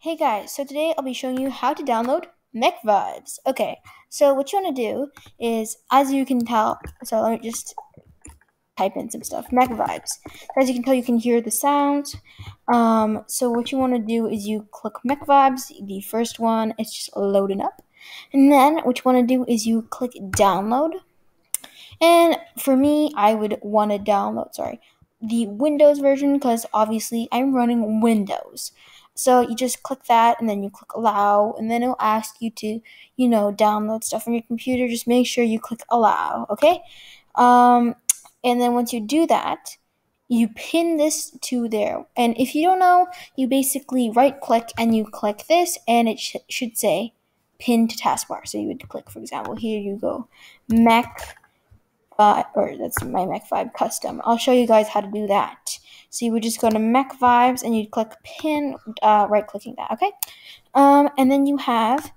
Hey guys, so today I'll be showing you how to download Mech Vibes. Okay, so what you want to do is, as you can tell, so let me just type in some stuff. Mech Vibes. As you can tell, you can hear the sounds. So what you want to do is you click Mech Vibes, the first one, it's just loading up. And then what you want to do is you click download. And for me, I would want to download, the Windows version because obviously I'm running Windows. So you just click that and then you click allow, and then it'll ask you to, download stuff on your computer. Just make sure you click allow, okay? Um, and then once you do that, you pin this to there. And if you don't know, you basically right click and you click this, and it should say pin to taskbar. So you would click, for example, here you go, Mac or that's my Mech Vibe custom. I'll show you guys how to do that. So you would just go to Mech Vibes and you'd click pin, right clicking that, okay? And then you have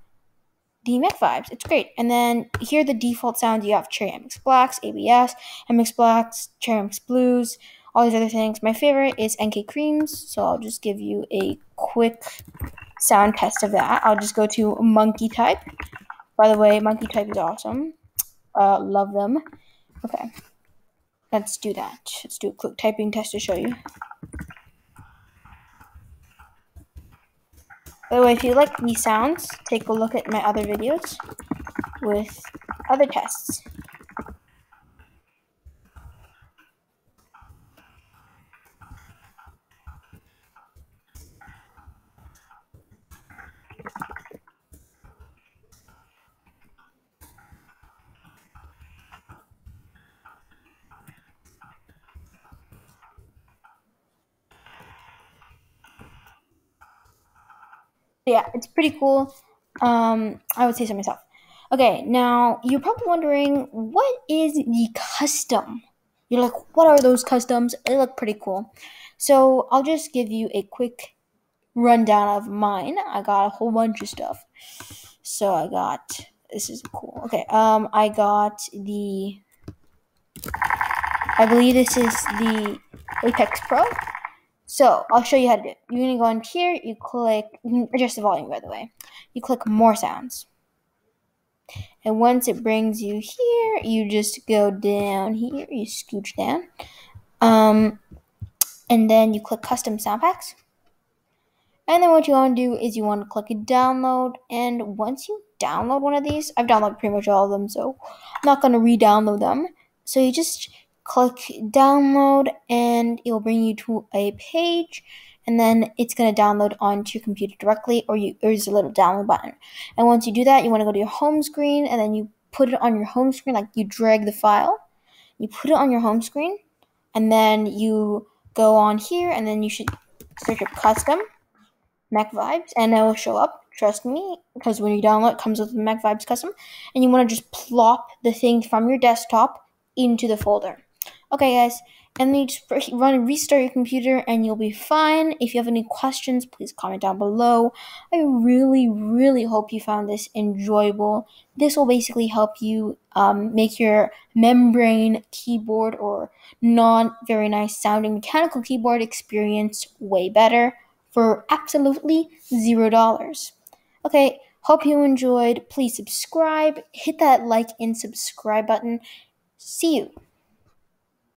the Mech Vibes. It's great. And then here the default sounds, you have Cherry MX Blacks, ABS, MX Blacks, Cherry MX Blues, all these other things. My favorite is NK Creams, so I'll just give you a quick sound test of that. I'll just go to Monkey Type. By the way, Monkey Type is awesome. Love them. Okay. Let's do that. Let's do a quick typing test to show you. By the way, if you like these sounds, take a look at my other videos with other tests. Yeah, it's pretty cool. I would say so myself. Okay, now you're probably wondering, what is the custom? You're like, what are those customs? They look pretty cool. So I'll just give you a quick rundown of mine. I got a whole bunch of stuff. So this is cool. Okay, I got I believe this is the Apex Pro. So I'll show you how to do it. You're gonna go in here, you can adjust the volume, by the way. You click more sounds. And once it brings you here, you just go down here, you scooch down. And then you click custom sound packs. And then what you want to do is you want to click download. And once you download one of these, I've downloaded pretty much all of them, so I'm not going to re-download them. So you just click download and it'll bring you to a page, and then it's going to download onto your computer directly, or there's a little download button. And once you do that, you want to go to your home screen, and then you put it on your home screen, like you drag the file, you put it on your home screen, and then you go on here, and then you should search up custom Mech Vibes, and it will show up. Trust me, because when you download, it comes with the Mech Vibes custom, and you want to just plop the thing from your desktop into the folder. Okay, guys, and then you just restart your computer, and you'll be fine. If you have any questions, please comment down below. I really, really hope you found this enjoyable. This will basically help you make your membrane keyboard or not very nice sounding mechanical keyboard experience way better for absolutely $0. Okay, hope you enjoyed. Please subscribe, hit that like and subscribe button. See you.